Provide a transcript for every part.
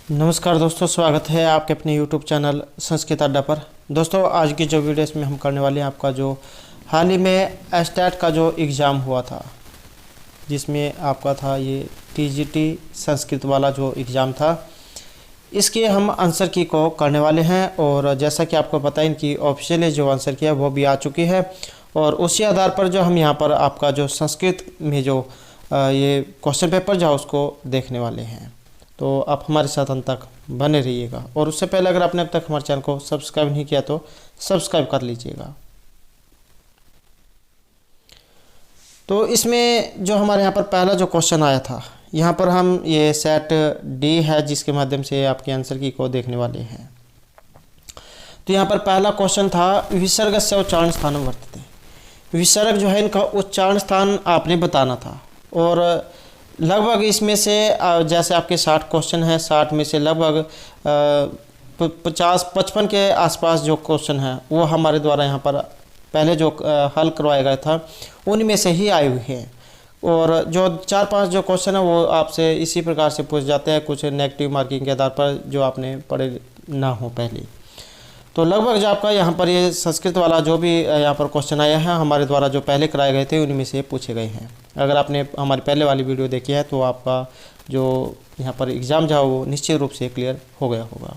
नमस्कार दोस्तों, स्वागत है आपके अपने YouTube चैनल संस्कृत अड्डा पर। दोस्तों, आज की जो वीडियो इसमें हम करने वाले हैं आपका जो हाल ही में एस्टेट का जो एग्ज़ाम हुआ था, जिसमें आपका था ये TGT संस्कृत वाला जो एग्ज़ाम था, इसके हम आंसर की को करने वाले हैं। और जैसा कि आपको पता है, इनकी ऑफिशियली जो आंसर की है वो भी आ चुकी है, और उसी आधार पर जो हम यहाँ पर आपका जो संस्कृत में जो ये क्वेश्चन पेपर जो उसको देखने वाले हैं। तो आप हमारे साथ अंत तक बने रहिएगा। और उससे पहले अगर आपने अब तक हमारे चैनल को सब्सक्राइब नहीं किया तो सब्सक्राइब कर लीजिएगा। तो इसमें जो हमारे यहाँ पर पहला जो क्वेश्चन आया था, यहाँ पर हम ये सेट डी है जिसके माध्यम से आपके आंसर की को देखने वाले हैं। तो यहाँ पर पहला क्वेश्चन था विसर्ग से उच्चारण स्थान वर्तते। विसर्ग जो है इनका उच्चारण स्थान आपने बताना था, और लगभग इसमें से जैसे आपके 60 क्वेश्चन हैं, 60 में से लगभग 50-55 के आसपास जो क्वेश्चन हैं वो हमारे द्वारा यहाँ पर पहले जो हल करवाया गया था उनमें से ही आए हुए हैं। और जो 4-5 जो क्वेश्चन है वो आपसे इसी प्रकार से पूछ जाते हैं, कुछ नेगेटिव मार्किंग के आधार पर जो आपने पढ़े ना हो पहले। तो लगभग जो आपका यहाँ पर ये संस्कृत वाला जो भी यहाँ पर क्वेश्चन आया है हमारे द्वारा जो पहले कराए गए थे उनमें से पूछे गए हैं। अगर आपने हमारी पहले वाली वीडियो देखी है तो आपका जो यहाँ पर एग्ज़ाम जो वो निश्चित रूप से क्लियर हो गया होगा।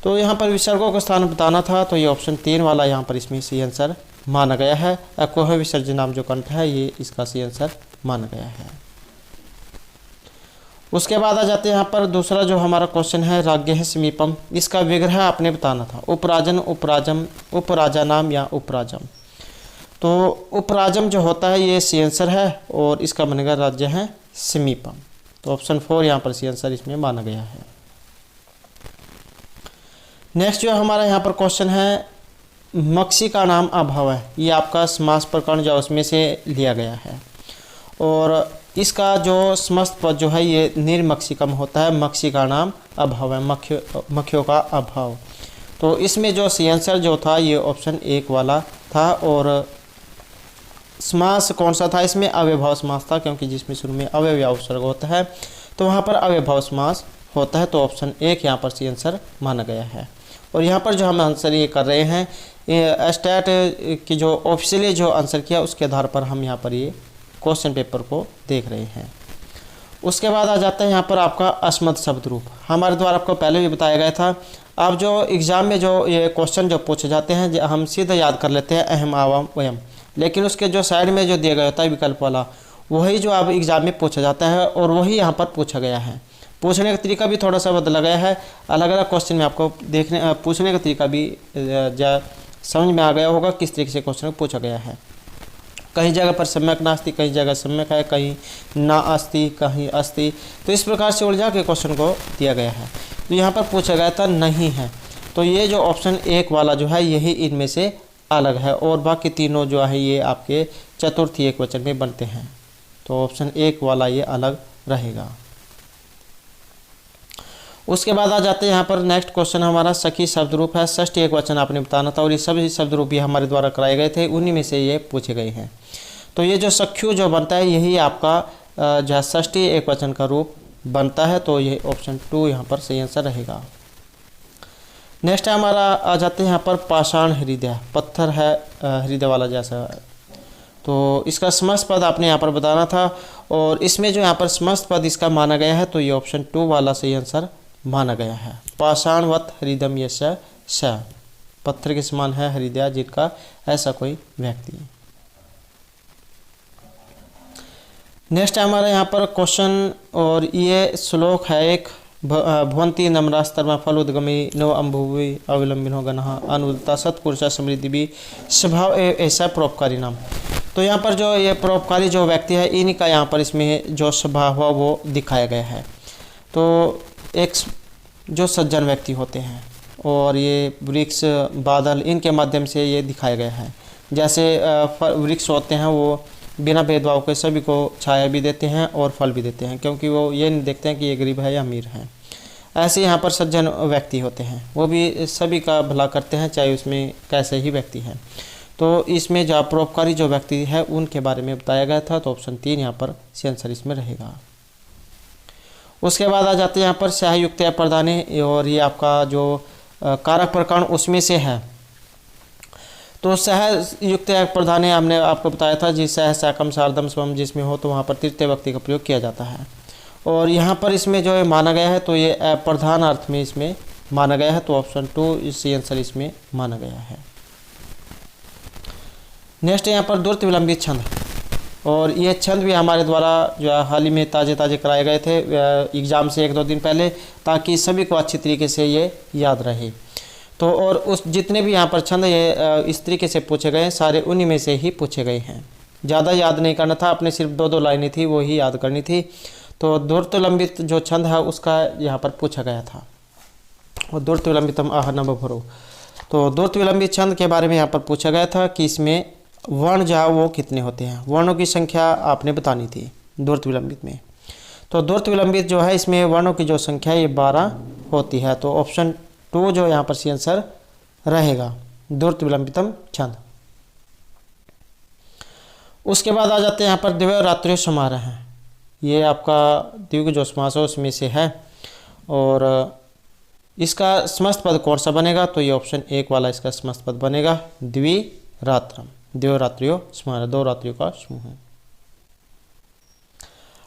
तो यहाँ पर विसर्गों का स्थान बताना था, तो ये ऑप्शन 3 वाला यहाँ पर इसमें सी आंसर माना गया है। अकोह विसर्जनाम जो कंठ है ये इसका सी आंसर माना गया है। उसके बाद आ जाते हैं यहाँ पर दूसरा जो हमारा क्वेश्चन है राज्ञ है समीपम, इसका विग्रह आपने बताना था। उपराजन, उपराजम, उपराजानाम या उपराजम। तो उपराजम जो होता है ये सी आंसर है, और इसका बनेगा राज्य है समीपम। तो ऑप्शन 4 यहाँ पर सी आंसर इसमें माना गया है। नेक्स्ट जो हमारा यहाँ पर क्वेश्चन है मक्षी का नाम अभाव है, ये आपका समास प्रकरण जो उसमें से लिया गया है, और इसका जो समस्त पद जो है ये निर्मक्षिकम होता है। मक्षी का नाम अभाव है, मक्खियों का अभाव। तो इसमें जो सी आंसर जो था ये ऑप्शन 1 वाला था। और समास कौन सा था इसमें? अव्ययभाव समास था, क्योंकि जिसमें शुरू में अव्यय उपसर्ग होता है तो वहाँ पर अव्ययभाव समास होता है। तो ऑप्शन 1 यहाँ पर सी आंसर माना गया है। और यहाँ पर जो हम आंसर ये कर रहे हैं एस्टेट की जो ऑफिशियली जो आंसर किया उसके आधार पर हम यहाँ पर ये क्वेश्चन पेपर को देख रहे हैं। उसके बाद आ जाता है यहाँ पर आपका अस्मत् शब्द रूप। हमारे द्वारा आपको पहले भी बताया गया था। अब जो एग्ज़ाम में जो ये क्वेश्चन जो पूछे जाते हैं हम सीधे याद कर लेते हैं अहम आवाम वयम, लेकिन उसके जो साइड में जो दिया गया होता है विकल्प वाला, वही जो अब एग्ज़ाम में पूछा जाता है और वही यहाँ पर पूछा गया है। पूछने का तरीका भी थोड़ा सा बदला गया है। अलग अलग क्वेश्चन में आपको पूछने का तरीका भी समझ में आ गया होगा किस तरीके से क्वेश्चन पूछा गया है। कहीं जगह पर सम्यक नास्ति, कहीं जगह सम्यक है, कहीं ना अस्ति, कहीं अस्ति। तो इस प्रकार से उलझा के क्वेश्चन को दिया गया है। तो यहाँ पर पूछा गया था नहीं है, तो ये जो ऑप्शन 1 वाला जो है यही इनमें से अलग है, और बाकी तीनों जो है ये आपके चतुर्थी एकवचन में बनते हैं। तो ऑप्शन 1 वाला ये अलग रहेगा। उसके बाद आ जाते हैं यहाँ पर नेक्स्ट क्वेश्चन हमारा सखी शब्द रूप है। षष्ठी एकवचन आपने बताना था, और ये सभी शब्द रूप भी हमारे द्वारा कराए गए थे, उन्हीं में से ये पूछे गए हैं। तो ये जो सख्यु जो बनता है यही आपका जो षष्ठी एकवचन का रूप बनता है। तो ये ऑप्शन 2 यहाँ पर सही आंसर रहेगा। नेक्स्ट हमारा आ जाते हैं यहाँ पर पाषाण हृदय, पत्थर है हृदय वाला जैसा। तो इसका समस्त पद आपने यहाँ पर बताना था, और इसमें जो यहाँ पर समस्त पद इसका माना गया है तो ये ऑप्शन 2 वाला सही आंसर माना गया है। पाषाणवत हृदयम यस्य स, पत्थर के समान है हृदय जिनका ऐसा कोई व्यक्ति। नेक्स्ट हमारा यहाँ पर क्वेश्चन, और ये श्लोक है एक भवंती नम्रास्तर फल उद्गमी नो अम्भुवि अविलंबिनो गणः अनुदता सत्पुरुषा समृद्धि भी स्वभाव ऐसा परोपकारी नाम। तो यहाँ पर जो ये परोपकारी जो व्यक्ति है इनका यहाँ पर इसमें जो स्वभाव हुआ वो दिखाया गया है। तो एक जो सज्जन व्यक्ति होते हैं और ये वृक्ष बादल इनके माध्यम से ये दिखाया गया है। जैसे वृक्ष होते हैं वो बिना भेदभाव के सभी को छाया भी देते हैं और फल भी देते हैं, क्योंकि वो ये नहीं देखते हैं कि ये गरीब है या अमीर है। ऐसे यहाँ पर सज्जन व्यक्ति होते हैं, वो भी सभी का भला करते हैं, चाहे उसमें कैसे ही व्यक्ति हैं। तो इसमें जो परोपकारी जो व्यक्ति है उनके बारे में बताया गया था। तो ऑप्शन 3 यहाँ पर सी आंसर इसमें रहेगा। उसके बाद आ जाते हैं यहाँ पर सह युक्त प्रधाने, और ये आपका जो कारक प्रकरण उसमें से है। तो सह युक्त प्रधाने हमने आपको बताया था, जी सह सकम सार्धम स्वम जिसमें हो तो वहाँ पर तृतीय व्यक्ति का प्रयोग किया जाता है। और यहाँ पर इसमें जो है माना गया है तो ये प्रधान अर्थ में इसमें माना गया है, तो ऑप्शन 2 इसी आंसर इसमें माना गया है। नेक्स्ट यहाँ पर द्रुत विलंबित छंद, और ये छंद भी हमारे द्वारा जो है हाल ही में ताज़े कराए गए थे एग्ज़ाम से 1-2 दिन पहले, ताकि सभी को अच्छी तरीके से ये याद रहे। तो और उस जितने भी यहाँ पर छंद ये इस तरीके से पूछे गए हैं, सारे उन्हीं में से ही पूछे गए हैं। ज़्यादा याद नहीं करना था, अपने सिर्फ 2-2 लाइनें थी वो ही याद करनी थी। तो द्रुत विलंबित जो छंद है उसका यहाँ पर पूछा गया था, और द्रुत विलंबितम आह नभ भरो। तो द्रुत विलंबित छंद के बारे में यहाँ पर पूछा गया था कि इसमें वर्ण जो है वो कितने होते हैं, वर्णों की संख्या आपने बतानी थी द्रुत विलंबित में। तो द्रुत विलंबित जो है इसमें वर्णों की जो संख्या ये 12 होती है, तो ऑप्शन 2 जो यहाँ पर सी आंसर रहेगा, द्रुत विलंबितम छंद। उसके बाद आ जाते हैं यहाँ पर द्वितीय रात्रि समारोह है, ये आपका द्विगु जो समास है उसमें से है, और इसका समस्त पद कौन सा बनेगा, तो ये ऑप्शन 1 वाला इसका समस्त पद बनेगा, द्विरात्रम, द्विरात्रियो समारोह, 2 रात्रियों का समूह है।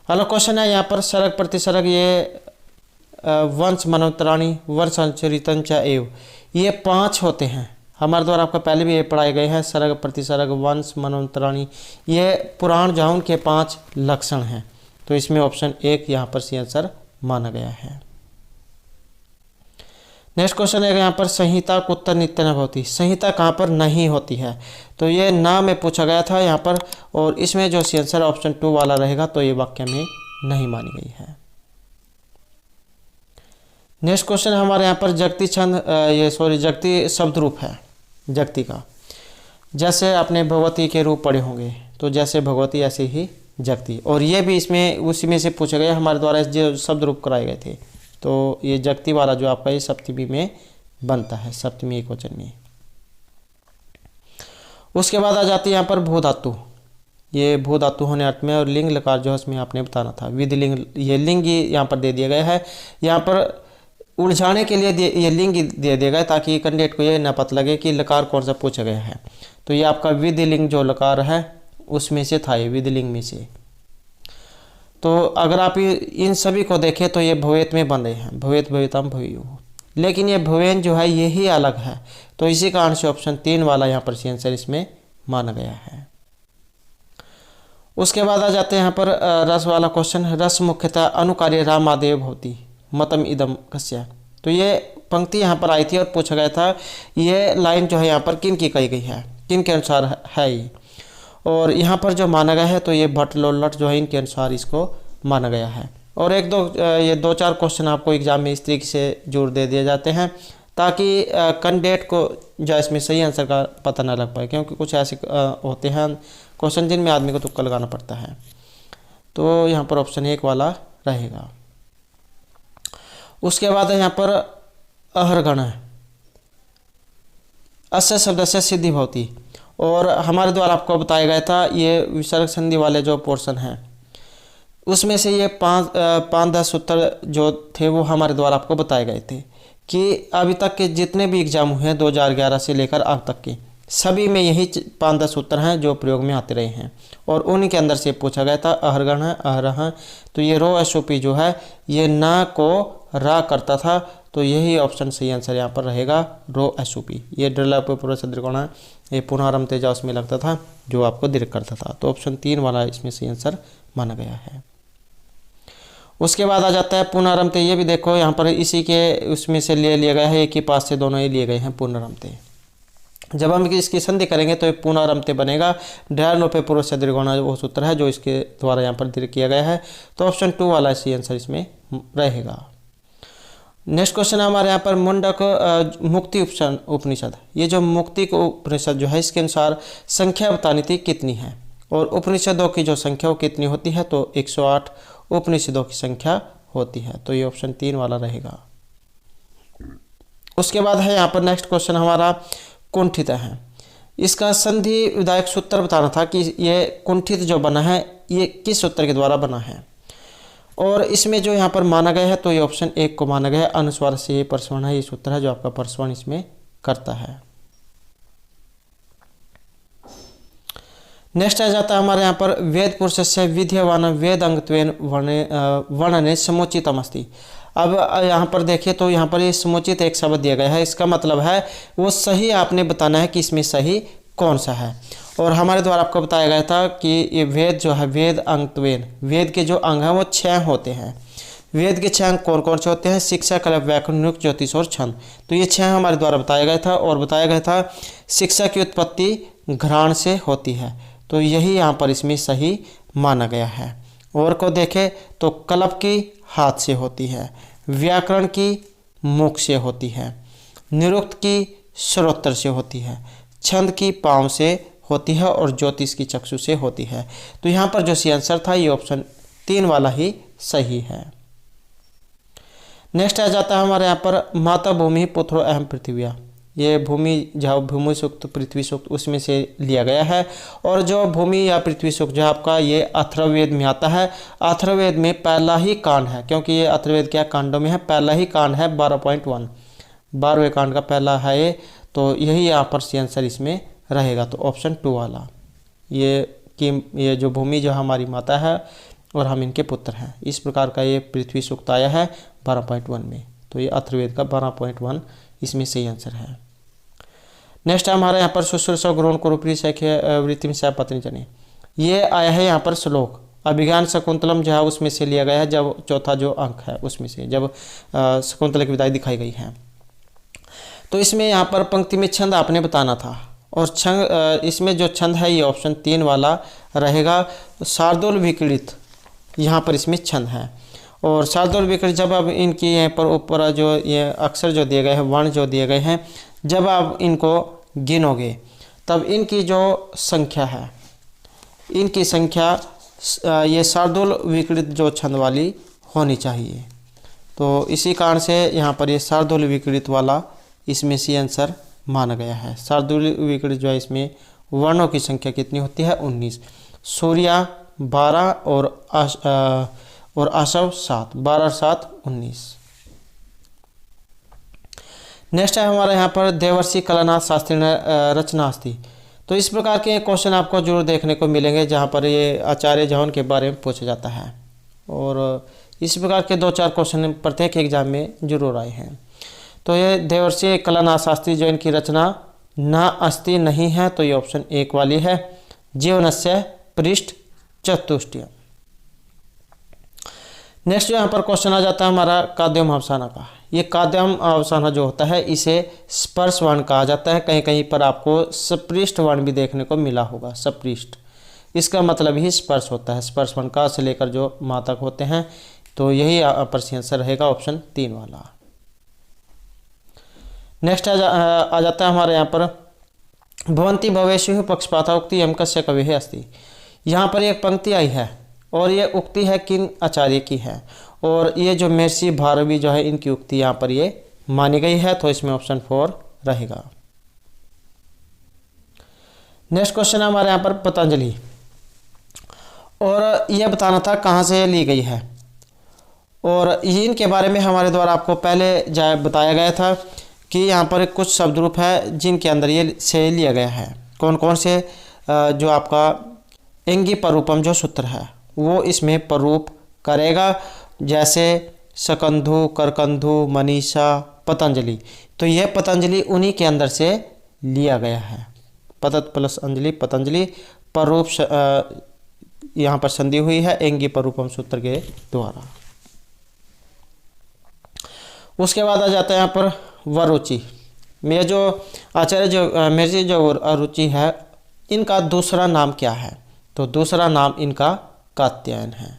अगला क्वेश्चन है यहाँ पर सरग प्रतिसर्ग, ये वंश मनोत्तराणी वर्ष संचरितन च एव, ये 5 होते हैं। हमारे द्वारा आपका पहले भी ये पढ़ाए गए हैं, सरग प्रतिसर्ग वंश मनोत्तराणी, ये पुराण जो उनके 5 लक्षण हैं, तो इसमें ऑप्शन 1 यहाँ पर सी आंसर माना गया है। नेक्स्ट क्वेश्चन है यहाँ पर संहिता कुत्तर नित्य न होती, संहिता कहाँ पर नहीं होती है, तो ये ना में पूछा गया था यहाँ पर, और इसमें जो सी आंसर ऑप्शन 2 वाला रहेगा, तो ये वाक्य में नहीं मानी गई है। नेक्स्ट क्वेश्चन हमारे यहाँ पर जगती छंद, जगती शब्द रूप है जगती का, जैसे आपने भगवती के रूप पढ़े होंगे, तो जैसे भगवती ऐसे ही जगती, और ये भी इसमें उसी में से पूछे गए हमारे द्वारा जो शब्द रूप कराए गए थे, तो ये जगती वाला जो आपका ये सप्तमी में बनता है, सप्तमी एकवचन में। उसके बाद आ जाती है यहाँ पर भू धातु, ये भू धातु होने अर्थ में, और लिंग लकार जो है उसमें आपने बताना था, विधि लिंग, ये लिंग यहाँ पर दे दिया गया है, यहाँ पर उलझाने के लिए ये लिंग दे दिया गया ताकि कैंडिडेट को ये न पता लगे कि लकार कौन सा पूछा गया है। तो ये आपका विधि लिंग जो लकार है उसमें से था, ये विधि लिंग में से। तो अगर आप इन सभी को देखें तो ये भवेत में बंधे हैं, भवेत भवेतम भवेयु, लेकिन ये भवेन जो है ये ही अलग है, तो इसी कारण से ऑप्शन 3 वाला यहाँ पर सी आंसर इसमें माना गया है। उसके बाद आ जाते हैं यहाँ पर रस वाला क्वेश्चन, रस मुख्यतः अनुकार्य रामादेव होती मतम इदम कस्य, तो ये पंक्ति यहाँ पर आई थी और पूछा गया था ये लाइन जो है यहाँ पर किन की कही गई है, किन के अनुसार है ये, और यहाँ पर जो माना गया है तो ये भट्ट लोल्लट जो है इनके अनुसार इसको माना गया है। और ये 2-4 क्वेश्चन आपको एग्जाम में इस तरीके से जोड़ दे दिए जाते हैं ताकि कैंडिडेट को जो इसमें सही आंसर का पता ना लग पाए, क्योंकि कुछ ऐसे होते हैं क्वेश्चन जिनमें आदमी को तुक्का लगाना पड़ता है। तो यहाँ पर ऑप्शन 1 वाला रहेगा। उसके बाद यहाँ पर अहरगण है, अस्य शब्द से सिद्धि भवती, और हमारे द्वारा आपको बताया गया था ये विसर्ग संधि वाले जो पोर्शन हैं उसमें से ये 5-10 सूत्र जो थे वो हमारे द्वारा आपको बताए गए थे कि अभी तक के जितने भी एग्जाम हुए हैं 2011 से लेकर अब तक के सभी में यही 5-10 सूत्र हैं जो प्रयोग में आते रहे हैं, और उन्हीं के अंदर से पूछा गया था अहरगण है अहरह, तो ये रो एसओपी जो है ये ना को रा करता था, तो यही ऑप्शन सही आंसर यहाँ पर रहेगा, रो एसओपी। ये ड्रिला पूर्व त्रिकोण है, ये पुनरारंभ तेजा उसमें लगता था जो आपको दीर्घ करता था, तो ऑप्शन 3 वाला इसमें सही आंसर माना गया है। उसके बाद आ जाता है पुनरारंभ ते, ये भी देखो यहाँ पर इसी के उसमें से ले लिया गया है, एक ही पास से दोनों ही लिए गए हैं पुनरारंभ ते। जब हम इसकी संधि करेंगे तो ये पुनरारंभ ते बनेगा, ढाल लोपे पूर्व से दीर्घोण वो सूत्र है जो इसके द्वारा यहाँ पर दीर्घ किया गया है, तो ऑप्शन 2 वाला सही आंसर इसमें रहेगा। नेक्स्ट क्वेश्चन है हमारे यहाँ पर मुंडक मुक्ति उपनिषद, ये जो मुक्ति को उपनिषद जो है इसके अनुसार संख्या बतानी थी कितनी है, और उपनिषदों की जो संख्या वो कितनी होती है, तो 108 उपनिषदों की संख्या होती है, तो ये ऑप्शन 3 वाला रहेगा। उसके बाद है यहाँ पर नेक्स्ट क्वेश्चन हमारा कुंठित है, इसका संधि विधायक सूत्र बताना था कि ये कुंठित जो बना है ये किस सूत्र के द्वारा बना है, और इसमें जो यहाँ पर माना गया है तो ये ऑप्शन 1 को माना गया है। अनुस्वार से परसवर्ण है, ये सूत्र है जो आपका परसवर्ण इसमें करता है। नेक्स्ट आ जाता है हमारे यहाँ पर वेद पुरुषस्य विद्यमान वेद अंगत्वेन वर्णने समुचितम अस्ति। अब यहाँ पर देखिए तो यहाँ पर ये समुचित एक शब्द दिया गया है, इसका मतलब है वो सही आपने बताना है कि इसमें सही कौन सा है। और हमारे द्वारा आपको बताया गया था कि ये वेद जो है वेद अंगत्वेन, वेद के जो अंग हैं वो 6 होते हैं। वेद के 6 अंग कौन कौन से होते हैं? शिक्षा, कल्प, व्याकरण, निरुक्त, ज्योतिष और छंद। तो ये 6 हमारे द्वारा बताया गया था और बताया गया था शिक्षा की उत्पत्ति घ्राण से होती है, तो यही यहाँ पर इसमें सही माना गया है। और को देखें तो कल्प की हाथ से होती है, व्याकरण की मुख से होती है, निरुक्त की श्रोत्र से होती है, छंद की पाँव से होती है और ज्योतिष की चक्षु से होती है। तो यहाँ पर जो सी आंसर था ये ऑप्शन 3 वाला ही सही है। नेक्स्ट आ जाता है हमारे यहाँ पर माता भूमि पुत्रो अहम पृथ्व्या। ये भूमि जहाँ भूमि सूक्त पृथ्वी सूक्त उसमें से लिया गया है। और जो भूमि या पृथ्वी सूक्त जो आपका ये अथर्ववेद में आता है, अथर्ववेद में पहला ही कांड है, क्योंकि ये अथर्ववेद क्या कांडों में है, पहला ही कांड है 12.1, 12वें कांड का पहला है ये। तो यही यहाँ पर सी आंसर इसमें रहेगा, तो ऑप्शन 2 वाला ये जो भूमि जो हमारी माता है और हम इनके पुत्र हैं, इस प्रकार का ये पृथ्वी सूक्त आया है 12.1 में। तो ये अथर्ववेद का 12.1 इसमें सही आंसर है। नेक्स्ट है हमारे यहाँ पर शुश्रूषा ग्रहण कुरुप्री सख्य वृत्तिम से पत्नी। ये आया है यहाँ पर श्लोक अभिज्ञान शकुंतलम जो है उसमें से लिया गया है, जब चौथा जो अंक है उसमें से जब शकुंतला की विदाई दिखाई गई है। तो इसमें यहाँ पर पंक्ति में छंद आपने बताना था और छंद इसमें जो छंद है ये ऑप्शन 3 वाला रहेगा। शार्दूल विक्रीडित यहाँ पर इसमें छंद है। और शार्दूल विक्रीडित जब अब इनकी यहाँ पर ऊपर जो ये अक्षर जो दिए गए हैं, वर्ण जो दिए गए हैं, जब आप इनको गिनोगे तब इनकी जो संख्या है, इनकी संख्या ये शार्दूल विक्रीडित जो छंद वाली होनी चाहिए। तो इसी कारण से यहाँ पर ये शार्दूल विक्रीडित वाला इसमें सी आंसर माना गया है। शार्दूल विक्रीडित जो है इसमें वर्णों की संख्या कितनी होती है? 19। सूर्या 12 और आशव 7, 12 7 19। नेक्स्ट है हमारे यहाँ पर देवर्षि कलानाथ शास्त्री रचना अस्ति। तो इस प्रकार के क्वेश्चन आपको जरूर देखने को मिलेंगे जहाँ पर ये आचार्य जौन के बारे में पूछा जाता है। और इस प्रकार के 2-4 क्वेश्चन प्रत्येक एग्जाम में जरूर आए हैं। तो ये देवर्षि कलानाथ शास्त्री जो इनकी रचना न अस्ति नहीं है, तो ये ऑप्शन 1 वाली है। जीवनस्य पृष्ठ चतुष्टय। नेक्स्ट यहाँ पर क्वेश्चन आ जाता है हमारा काद्यम अवसाना का। ये काद्यम अवसाना जो होता है इसे स्पर्श वर्ण कहा जाता है। कहीं कहीं पर आपको सपृष्ठ वर्ण भी देखने को मिला होगा, सपृष्ठ, इसका मतलब ही स्पर्श होता है। स्पर्श वर्ण का से लेकर जो माँ तक होते हैं, तो यही पर आंसर रहेगा ऑप्शन 3 वाला। नेक्स्ट आ जाता है हमारे यहाँ पर भवंती भवेषु पक्षपाता उक्ति यम कस्य कवि अस्ति। यहाँ पर एक पंक्ति आई है और ये उक्ति है किन आचार्य की है, और ये जो महर्षि भारवी जो है इनकी उक्ति यहाँ पर ये मानी गई है, तो इसमें ऑप्शन 4 रहेगा। नेक्स्ट क्वेश्चन है हमारे यहाँ पर पतंजलि, और यह बताना था कहाँ से ली गई है। और इनके बारे में हमारे द्वारा आपको पहले बताया गया था कि यहाँ पर कुछ शब्द रूप है जिनके अंदर ये से लिया गया है। कौन कौन से? जो आपका एंगी परूपम जो सूत्र है वो इसमें परूप करेगा, जैसे शकंधु, करकंधु, मनीषा, पतंजलि। तो यह पतंजलि उन्हीं के अंदर से लिया गया है। पतत प्लस अंजलि पतंजलि, परूप यहाँ पर संधि हुई है एंगी परूपम सूत्र के द्वारा। उसके बाद आ जाता है यहाँ पर वरुचि। मेरे जो आचार्य जो मेरी जो अरुचि है इनका दूसरा नाम क्या है? तो दूसरा नाम इनका कात्यायन है।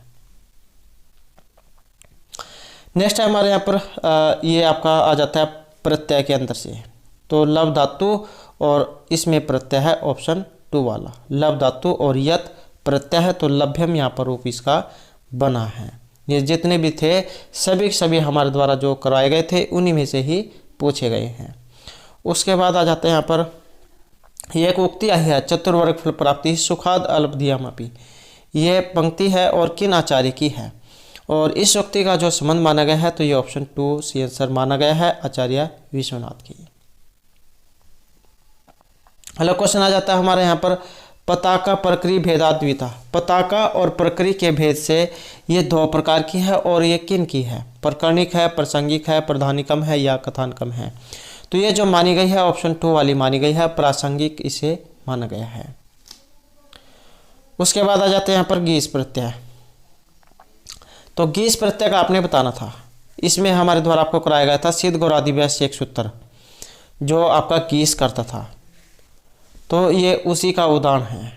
नेक्स्ट है हमारे यहाँ पर ये आपका आ जाता है प्रत्यय के अंदर से, तो लव धातु और इसमें प्रत्यय है ऑप्शन 2 वाला। लव धातु और यत प्रत्यय है, तो लभ्यम यहाँ पर रूप इसका बना है। ये जितने भी थे सभी हमारे द्वारा जो करवाए गए थे उन्हीं में से ही पूछे गए हैं। उसके बाद आ जाते हैं यहाँ पर ये एक उक्ति आई है चतुर्वर्ग फल प्राप्ति सुखाद अल्पधियामपि। ये पंक्ति है और किन आचार्य की है? और इस उक्ति का जो संबंध माना गया है तो ये ऑप्शन 2 सी आंसर माना गया है आचार्य विश्वनाथ की। अगला क्वेश्चन आ जाता है हमारे यहाँ पर पताका प्रकृति भेदाद्विता। पताका और प्रकृति के भेद से ये दो प्रकार की है और ये किन की है? प्रकरणिक है, प्रासंगिक है, प्रधानिकम है या कथानकम है? तो ये जो मानी गई है ऑप्शन 2 वाली मानी गई है, प्रासंगिक इसे माना गया है। उसके बाद आ जाते हैं यहाँ पर गीस प्रत्यय। तो गीस प्रत्यय का आपने बताना था, इसमें हमारे द्वारा आपको कराया गया था सिद्ध गौरादिव्यास एक सूत्र जो आपका गीस करता था, तो ये उसी का उदाहरण है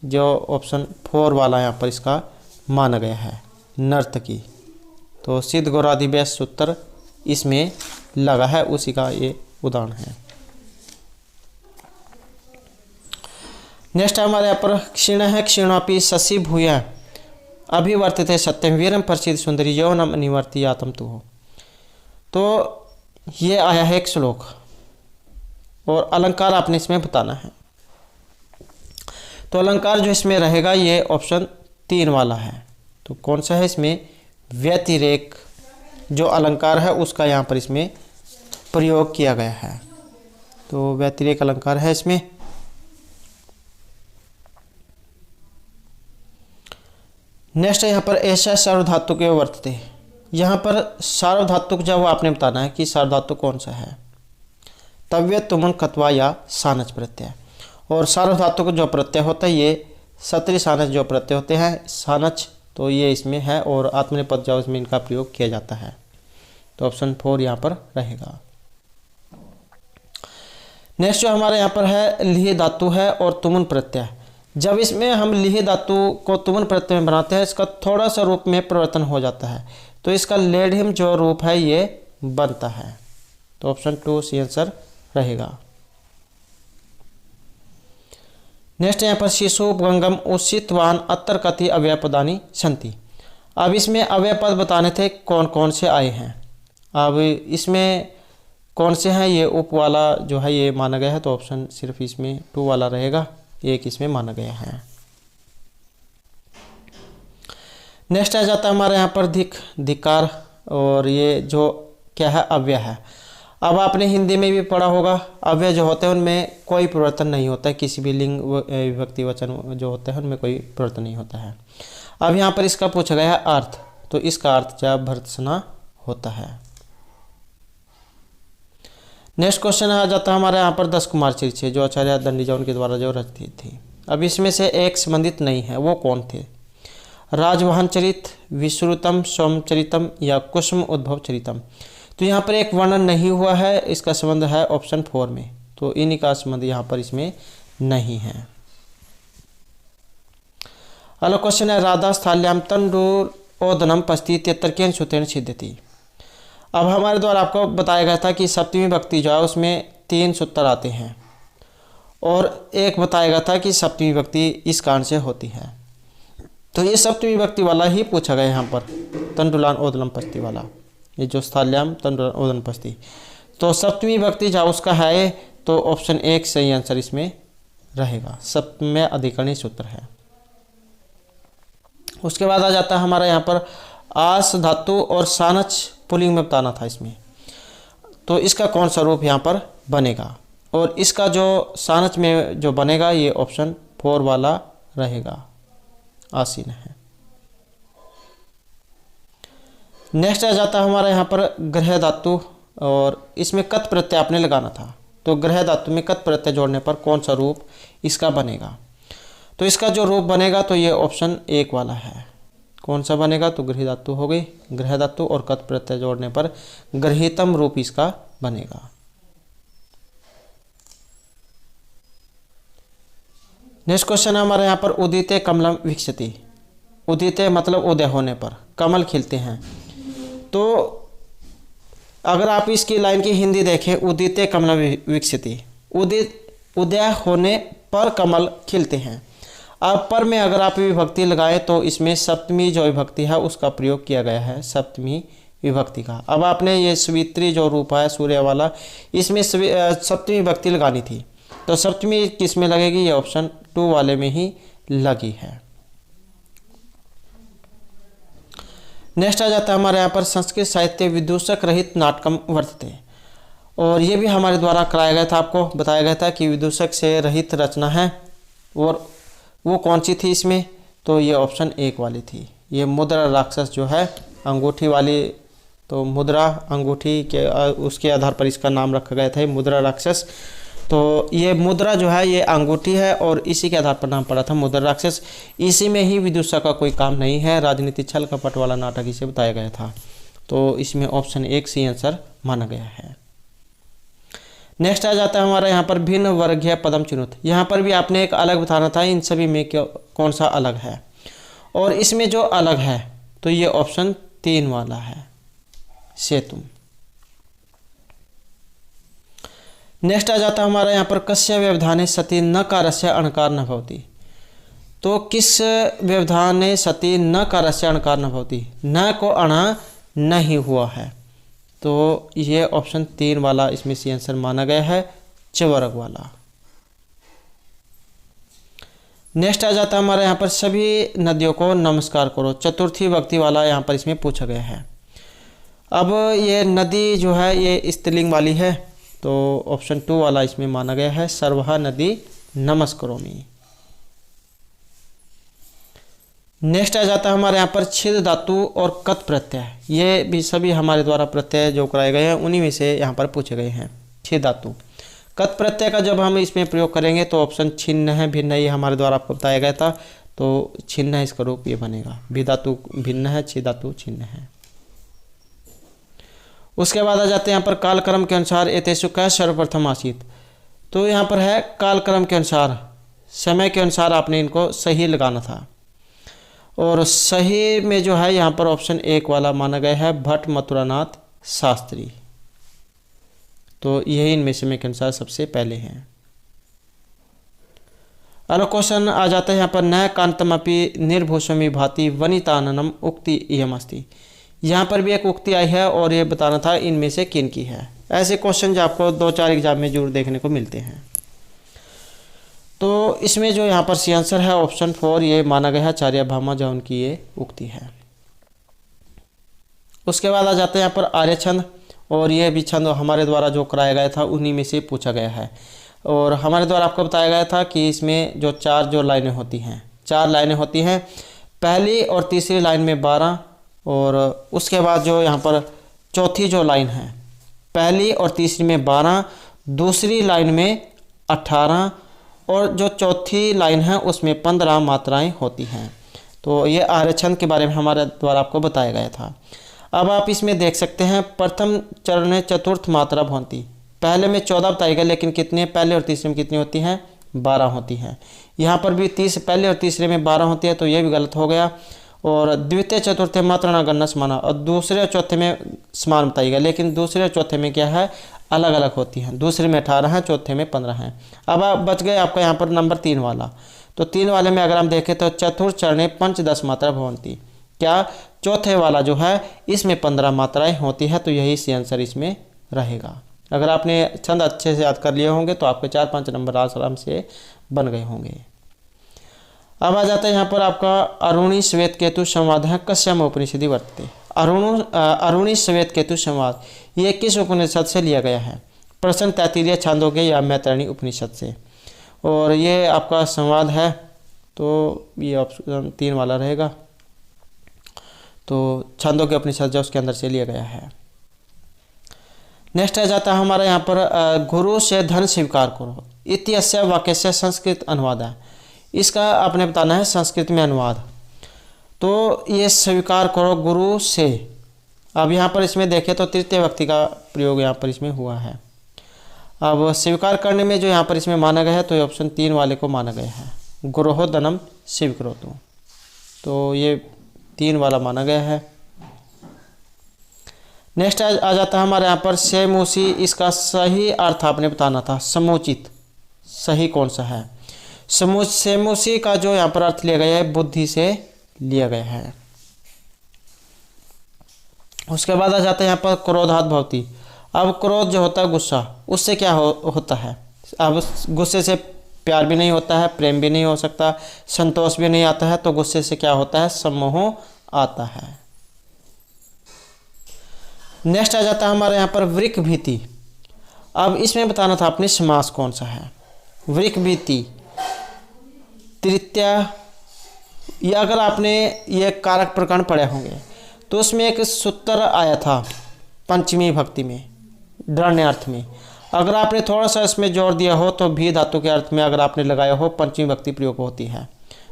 जो ऑप्शन 4 वाला यहाँ पर इसका माना गया है, नर्तकी। तो सिद्ध गौरादिव्यास सूत्र इसमें लगा है, उसी का ये उदाहरण है। नेक्स्ट हमारे यहाँ पर क्षीण है, क्षीणापि शशि भूय अभिवर्तते सत्यम वीरम प्रसिद्ध सुंदरी यौनम निवर्ति आत्म तु हो। तो ये आया है एक श्लोक और अलंकार आपने इसमें बताना है। तो अलंकार जो इसमें रहेगा ये ऑप्शन 3 वाला है। तो कौन सा है इसमें? व्यतिरेक जो अलंकार है उसका यहाँ पर इसमें प्रयोग किया गया है। तो व्यतिरेक अलंकार है इसमें। नेक्स्ट यहाँ पर ऐसा सार्वधातुक वर्तते। यहाँ पर सार्वधातुक जब आपने बताना है कि सार्वधातुक कौन सा है, तव्य तुमन कत्वा या सानच प्रत्यय। और सार्वधातुक जो प्रत्यय होता है ये सत्री सानच जो प्रत्यय होते हैं, सानच तो ये इसमें है और आत्मनेपद जो इसमें इनका प्रयोग किया जाता है। तो ऑप्शन 4 यहाँ पर रहेगा। नेक्स्ट जो हमारे यहाँ पर है लिह धातु है और तुमुन प्रत्यय। जब इसमें हम लिह धातु को तुमुन प्रत्यय में बनाते हैं इसका थोड़ा सा रूप में परिवर्तन हो जाता है, तो इसका लेढ़िम जो रूप है ये बनता है। तो ऑप्शन 2 सी आंसर रहेगा। नेक्स्ट यहाँ पर शिशु गंगम उषितवान अत्तर कथि अव्ययपदानी संति। अब इसमें अव्ययपद बताने थे कौन कौन से आए हैं। अब इसमें कौन से हैं ये उप वाला जो है ये माना गया है, तो ऑप्शन सिर्फ इसमें 2 वाला रहेगा, एक इसमें माना गया है। नेक्स्ट आ जाता है हमारे यहाँ पर धिक्कार और ये जो क्या है अव्यय है। अब आपने हिंदी में भी पढ़ा होगा, अव्यय जो होते हैं उनमें कोई परिवर्तन नहीं होता है, किसी भी लिंग विभक्ति वचन जो होते हैं उनमें कोई परिवर्तन नहीं होता है। अब यहाँ पर इसका पूछा गया है अर्थ, तो इसका अर्थ जब भर्त्सना होता है। नेक्स्ट क्वेश्चन आ जाता है हमारे यहाँ पर 10 कुमार चरित्र जो आचार्य दंडीजौन के द्वारा जो रचित थी। अब इसमें से एक संबंधित नहीं है, वो कौन थे? राजवाहन चरित, विश्रुतम, सोमचरितम या कुसुम उद्भव चरितम। तो यहाँ पर एक वर्णन नहीं हुआ है, इसका संबंध है ऑप्शन 4 में, तो इन्हीं का संबंध यहाँ पर इसमें नहीं है। अगला क्वेश्चन है राधा स्थाल्याम तंडुलोदनम पस्ति तर्केन सूत्रेण सिद्धति। अब हमारे द्वारा आपको बताया गया था कि सप्तमी भक्ति जो है उसमें 3 सूत्र आते हैं और एक बताया गया था कि सप्तमी भक्ति इस कारण से होती है। तो ये सप्तमी भक्ति वाला ही पूछा गया यहाँ पर, तंडुलान ओदलम पस्ति वाला, ये जो स्थाल्याम तंडुलान ओदलम पस्ति। तो सप्तमी भक्ति जहाँ उसका है तो ऑप्शन 1 सही आंसर इसमें रहेगा, सप्तम्य अधिकरणी सूत्र है। उसके बाद आ जाता है हमारा यहाँ पर आस धातु और सानच पुल्लिंग में बताना था इसमें, तो इसका कौन सा रूप यहाँ पर बनेगा? और इसका जो सानच में जो बनेगा ये ऑप्शन 4 वाला रहेगा, आसीन है। नेक्स्ट आ जाता है हमारा यहाँ पर ग्रह धातु और इसमें कत प्रत्यय आपने लगाना था। तो ग्रह धातु में कत प्रत्यय जोड़ने पर कौन सा रूप इसका बनेगा? तो इसका जो रूप बनेगा तो ये ऑप्शन 1 वाला है। कौन सा बनेगा? तो गृह धातु हो गई, गृह धातु और कत प्रत्यय जोड़ने पर गृहीतम रूप इसका बनेगा। नेक्स्ट क्वेश्चन है हमारे यहाँ पर उदिते कमलम विकसति। उदिते मतलब उदय होने पर, कमल खिलते हैं। तो अगर आप इसकी लाइन की हिंदी देखें, उदिते कमलम विकसति, उदय होने पर कमल खिलते हैं। अब पर में अगर आप विभक्ति लगाएं तो इसमें सप्तमी जो विभक्ति है उसका प्रयोग किया गया है, सप्तमी विभक्ति का। अब आपने ये सवित्री जो रूप है सूर्य वाला, इसमें सप्तमी विभक्ति लगानी थी, तो सप्तमी किस में लगेगी? ये ऑप्शन 2 वाले में ही लगी है। नेक्स्ट आ जाता है हमारे यहाँ पर संस्कृत साहित्य विदूषक रहित नाटकम वर्तते, और ये भी हमारे द्वारा कराया गया था, आपको बताया गया था कि विदूषक से रहित रचना है, और वो कौन सी थी इसमें, तो ये ऑप्शन 1 वाली थी, ये मुद्रा राक्षस जो है अंगूठी वाली, तो मुद्रा अंगूठी के उसके आधार पर इसका नाम रखा गया था, ये मुद्रा राक्षस। तो ये मुद्रा जो है ये अंगूठी है, और इसी के आधार पर नाम पड़ा था मुद्रा राक्षस। इसी में ही विदूषक का कोई काम नहीं है, राजनीति छल कपट वाला नाटक इसे बताया गया था। तो इसमें ऑप्शन 1 सी आंसर माना गया है। नेक्स्ट आ जाता है हमारा यहाँ पर भिन्न वर्गीय पदम चुनुत। यहाँ पर भी आपने एक अलग बताना था, इन सभी में कौन सा अलग है, और इसमें जो अलग है तो ये ऑप्शन 3 वाला है, सेतुम। नेक्स्ट आ जाता है हमारा यहाँ पर कस्य व्यवधाने सति न कारस्य अणकार न भवति। तो किस व्यवधाने सति न कारस्य अणकार न भवति, न को अणा नहीं हुआ है, तो ये ऑप्शन 3 वाला इसमें सी आंसर माना गया है, चवर्ग वाला। नेक्स्ट आ जाता है हमारे यहाँ पर सभी नदियों को नमस्कार करो, चतुर्थी विभक्ति वाला यहाँ पर इसमें पूछा गया है। अब ये नदी जो है ये स्त्रीलिंग वाली है, तो ऑप्शन 2 वाला इसमें माना गया है, सर्वहा नदी नमस्करोमि। नेक्स्ट आ जाता है हमारे यहाँ पर छिद धातु और कत प्रत्यय, ये भी सभी हमारे द्वारा प्रत्यय जो कराए गए हैं उन्हीं में से यहाँ पर पूछे गए हैं। छिद धातु कत प्रत्यय का जब हम इसमें प्रयोग करेंगे तो ऑप्शन छिन्न है भिन्न, ये हमारे द्वारा आपको बताया गया था, तो छिन्न है इसका रूप ये बनेगा, भी धातु भिन्न है, छिद धातु छिन्न है। उसके बाद आ जाते हैं यहाँ पर कालक्रम के अनुसार एतेषु कः सर्वप्रथम आसीत्। तो यहाँ पर है कालक्रम के अनुसार, समय के अनुसार आपने इनको सही लगाना था, और सही में जो है यहाँ पर ऑप्शन 1 वाला माना गया है, भट्ट मथुरानाथ शास्त्री। तो यही इनमें से में के अनुसार सबसे पहले हैं। अगला क्वेश्चन आ जाता है यहाँ पर न कांतमपि निर्भूषमी भाति वनिताननम उक्ति इयम अस्ति। यहाँ पर भी एक उक्ति आई है और ये बताना था इनमें से किन की है। ऐसे क्वेश्चन जो आपको 2-4 एग्जाम में जरूर देखने को मिलते हैं। तो इसमें जो यहाँ पर सी आंसर है ऑप्शन 4 ये माना गया है, आचार्य भामा जो उनकी ये उक्ति है। उसके बाद आ जाते हैं यहाँ पर आर्य छंद, और ये भी छंद हमारे द्वारा जो कराया गया था उन्हीं में से पूछा गया है, और हमारे द्वारा आपको बताया गया था कि इसमें जो 4 लाइनें होती हैं, 4 लाइनें होती हैं, पहली और तीसरी लाइन में 12, और उसके बाद जो यहाँ पर चौथी जो लाइन है, पहली और तीसरी में 12, दूसरी लाइन में 18, और जो चौथी लाइन है उसमें 15 मात्राएं होती हैं। तो ये आर्य छंद के बारे में हमारे द्वारा आपको बताया गया था। अब आप इसमें देख सकते हैं प्रथम चरण में चतुर्थ मात्रा भवंती, पहले में 14 बताई गई, लेकिन कितने पहले और तीसरे में कितनी होती हैं, 12 होती हैं। यहाँ पर भी पहले और तीसरे में 12 होती है, तो ये भी गलत हो गया। और द्वितीय चतुर्थ मात्रा नगण्य समाना, और दूसरे और चौथे में समान बताई गई, लेकिन दूसरे और चौथे में क्या है, अलग अलग होती हैं। दूसरे में 18 है, चौथे में 15 है। अब आप बच गए आपका यहाँ पर नंबर 3 वाला। तो 3 वाले में अगर हम देखें तो चतुर्थ चरणे पंचदश मात्रा भवंती, क्या चौथे वाला जो है इसमें 15 मात्राएं होती है, तो यही सी आंसर इसमें रहेगा। अगर आपने छंद अच्छे से याद कर लिए होंगे तो आपके 4-5 नंबर आराम से बन गए होंगे। अब आ जाता है यहाँ पर आपका अरुणी श्वेत केतु संवाद है, कस्याम उपनिषदि वर्तते। अरुणी श्वेत केतु संवाद ये किस उपनिषद से लिया गया है? प्रश्न तैत्तिरीय छांदोग्य या मैत्रेयी उपनिषद से, और ये आपका संवाद है, तो ये ऑप्शन 3 वाला रहेगा। तो छांदोग्य उपनिषद जो उसके अंदर से लिया गया है। नेक्स्ट आ जाता है हमारा यहाँ पर गुरु से धन स्वीकार करो इत्यस्य वाक्य से संस्कृत अनुवाद है। इसका आपने बताना है संस्कृत में अनुवाद। तो ये स्वीकार करो गुरु से, अब यहाँ पर इसमें देखें तो तृतीय व्यक्ति का प्रयोग यहाँ पर इसमें हुआ है। अब स्वीकार करने में जो यहाँ पर इसमें माना गया है तो ये ऑप्शन 3 वाले को माना गया है, गुरोह धनम स्वीकरोतु। तो ये 3 वाला माना गया है। नेक्स्ट आ जाता है हमारे यहाँ पर सेमूसी, इसका सही अर्थ आपने बताना था, समुचित सही कौन सा है। सेमूसी का जो यहाँ पर अर्थ लिया गया है बुद्धि से लिया गया है। उसके बाद आ जाता है यहाँ पर क्रोधात भवति। अब क्रोध जो होता है गुस्सा, उससे क्या होता है? अब गुस्से से प्यार भी नहीं होता है, प्रेम भी नहीं हो सकता, संतोष भी नहीं आता है, तो गुस्से से क्या होता है? सम्मोह आता है। नेक्स्ट आ जाता है हमारे यहाँ पर वृक भीति। अब इसमें बताना था आपने समास कौन सा है। वृक भीति, तृतीया, ये अगर आपने ये कारक प्रकरण पढ़े होंगे तो उसमें एक सूत्र आया था पंचमी भक्ति में, दृढ़ अर्थ में। अगर आपने थोड़ा सा इसमें जोर दिया हो तो भी धातु के अर्थ में अगर आपने लगाया हो पंचमी भक्ति प्रयोग होती है।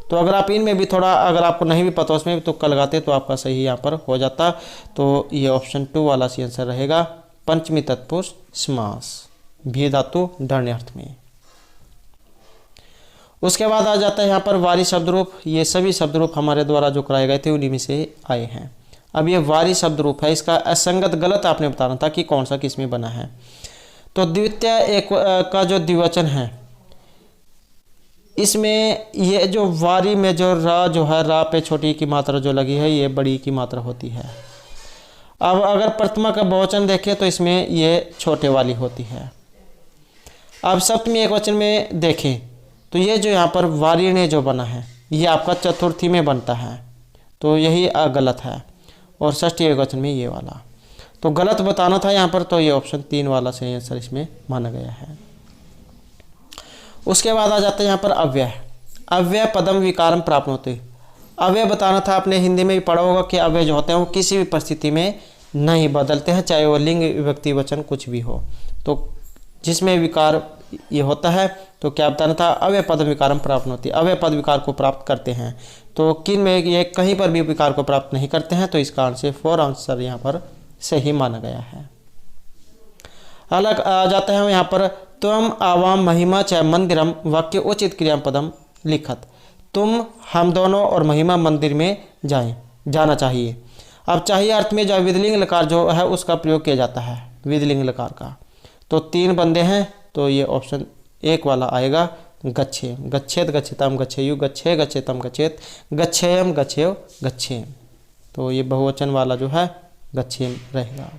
तो अगर आप इनमें भी थोड़ा, अगर आपको नहीं भी पता उसमें भी तुक्का लगाते तो आपका सही यहाँ पर हो जाता। तो ये ऑप्शन 2 वाला सी आंसर रहेगा, पंचमी तत्पुरुष समास, भी धातु दृढ़ अर्थ में। उसके बाद आ जाता है यहाँ पर वारी शब्द रूप। ये सभी शब्द रूप हमारे द्वारा जो कराए गए थे उन्हीं में से आए हैं। अब ये वारी शब्द रूप है, इसका असंगत गलत आपने बताना था कि कौन सा किस में बना है। तो द्वितीय एक का जो द्विवचन है, इसमें ये जो वारी में जो रा जो है, रा पे छोटी की मात्रा जो लगी है ये बड़ी की मात्रा होती है। अब अगर प्रथमा का बहुवचन देखें तो इसमें ये छोटे वाली होती है। अब सप्तमी एक वचन में देखें तो ये जो यहाँ पर वारी ने जो बना है ये आपका चतुर्थी में बनता है, तो यही गलत है। और षष्ठी एक वचन में ये वाला तो गलत बताना था यहाँ पर, तो ये ऑप्शन 3 वाला सही आंसर इसमें माना गया है। उसके बाद आ जाता है यहाँ पर अव्यय। अव्यय पदम विकारम प्राप्त होते। अव्यय बताना था, आपने हिंदी में भी पढ़ा होगा कि अव्यय जो होते हैं वो किसी भी परिस्थिति में नहीं बदलते हैं, चाहे वो लिंग विभक्ति वचन कुछ भी हो। तो जिसमें विकार ये होता है तो क्या बताना था, अव्यय पद विकारम प्राप्त होती है, अव्यय पद विकार को प्राप्त करते हैं। तो किन में ये कहीं पर भी विकार को प्राप्त नहीं करते हैं, तो इस कारण से 4 आंसर यहाँ पर सही माना गया है। अलग आ जाता है यहाँ पर तुम आवाम महिमा चाहे मंदिरम वाक्य उचित क्रिया पदम लिखत। तुम, हम दोनों और महिमा मंदिर में जाना चाहिए। अब चाहिए अर्थ में जो विधिलिंग लकार जो है उसका प्रयोग किया जाता है, विधिलिंग लकार का। तो 3 बंदे हैं, तो ये ऑप्शन 1 वाला आएगा, गच्छे, गच्छेत गच्छेतम गच्छेयु, गच्छे गच्छेतम गच्छेत, गच्छेयम गच्छेव गच्छेम। तो ये बहुवचन वाला जो है गच्छेम रहेगा।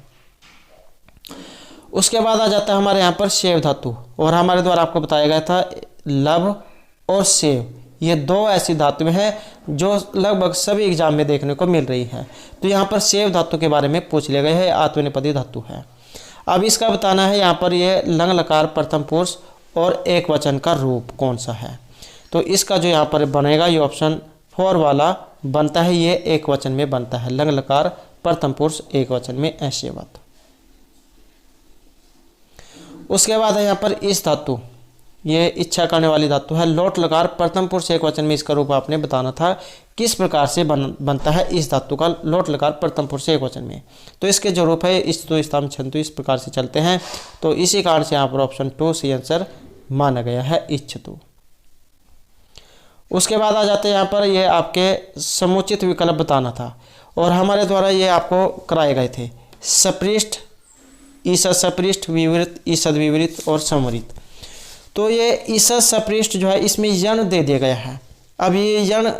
उसके बाद आ जाता है हमारे यहाँ पर सेव धातु, और हमारे द्वारा आपको बताया गया था लब और सेव, ये 2 ऐसी धातुएं हैं जो लगभग सभी एग्जाम में देखने को मिल रही है। तो यहाँ पर सेव धातु के बारे में पूछ लिया गया है, आत्मनेपदी धातु है। अब इसका बताना है यहाँ पर ये लंग लकार प्रथम पुरुष और एक वचन का रूप कौन सा है। तो इसका जो यहाँ पर बनेगा ये ऑप्शन 4 वाला बनता है, ये एक वचन में बनता है, लंग लकार प्रथम पुरुष एक वचन में, ऐसे बात। उसके बाद है यहाँ पर इस धातु, ये इच्छा करने वाली धातु है, लोट लकार प्रथम पुरुष एक वचन में, इसका रूप आपने बताना था किस प्रकार से बनता है इस धातु का लोट लकार प्रथम पुरुष एक वचन में। तो इसके जो रूप है इस्तु स्तम छंतु इस प्रकार से चलते हैं। तो इसी कारण से यहाँ पर ऑप्शन 2 सी आंसर माना गया है, इच्छतु। उसके बाद आ जाते हैं यहाँ पर ये आपके समुचित विकल्प बताना था, और हमारे द्वारा ये आपको कराए गए थे सपृष्ठ, ईसद सपृष्ठ, विवृत, ईसद विवृत और समवृत। तो ये ईसद सपृष्ठ जो है इसमें यण दे दिया गया है। अब ये यण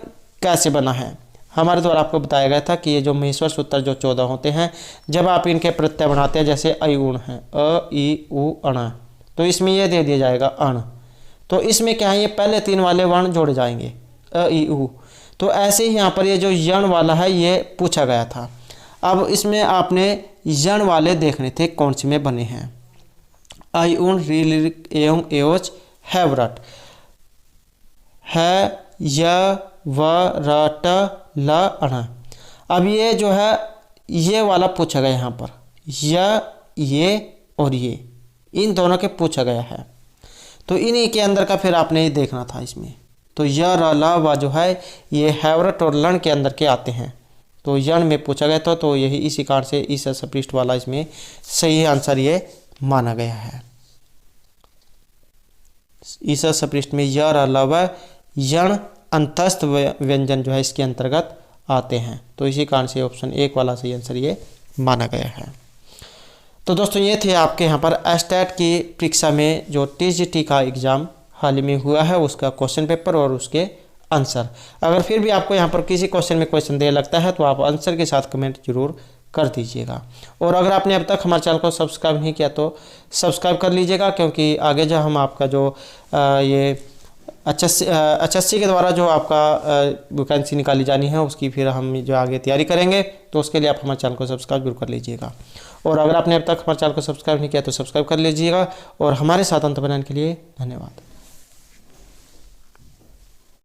कैसे बना है, हमारे द्वारा आपको बताया गया था कि ये जो महेश्वर सूत्र जो 14 होते हैं, जब आप इनके प्रत्यय बनाते हैं, जैसे अ उण है, अ ई उ अण, तो इसमें ये दे दिया जाएगा अण। तो इसमें क्या है, ये पहले 3 वाले वर्ण जोड़े जाएंगे, अ ई उ। तो ऐसे ही यहाँ पर ये जो यण वाला है ये पूछा गया था। अब इसमें आपने यण वाले देखने थे कौन से में बने हैं, आई उण री एवं एवच हैवरट है, य व रट ल अण। अब ये जो है ये वाला पूछा गया यहाँ पर, ये और ये इन दोनों के पूछा गया है। तो इन्हीं के अंदर का फिर आपने ही देखना था इसमें। तो य र ल व जो है ये हैवरट और लन के अंदर के आते हैं, तो यण में पूछा गया था। तो यही इसी कारण से इस सपृष्ठ वाला इसमें सही आंसर ये माना गया है। इस सपृष्ठ में य र ल व यण अंतस्थ व्यंजन जो है इसके अंतर्गत आते हैं। तो इसी कारण से ऑप्शन 1 वाला सही आंसर ये माना गया है। तो दोस्तों ये थे आपके यहाँ पर एस्टेट की परीक्षा में जो टीजीटी का एग्ज़ाम हाल ही में हुआ है उसका क्वेश्चन पेपर और उसके आंसर। अगर फिर भी आपको यहाँ पर किसी क्वेश्चन में क्वेश्चन दे लगता है तो आप आंसर के साथ कमेंट जरूर कर दीजिएगा। और अगर आपने अब तक हमारे चैनल को सब्सक्राइब नहीं किया तो सब्सक्राइब कर लीजिएगा, क्योंकि आगे जो हम आपका जो ये HSC के द्वारा जो आपका वैकेंसी निकाली जानी है उसकी फिर हम जो आगे तैयारी करेंगे, तो उसके लिए आप हमारे चैनल को सब्सक्राइब जरूर कर लीजिएगा। और अगर आपने अब तक हमारे चैनल को सब्सक्राइब नहीं किया तो सब्सक्राइब कर लीजिएगा। और हमारे साथ अंत बनाने के लिए धन्यवाद।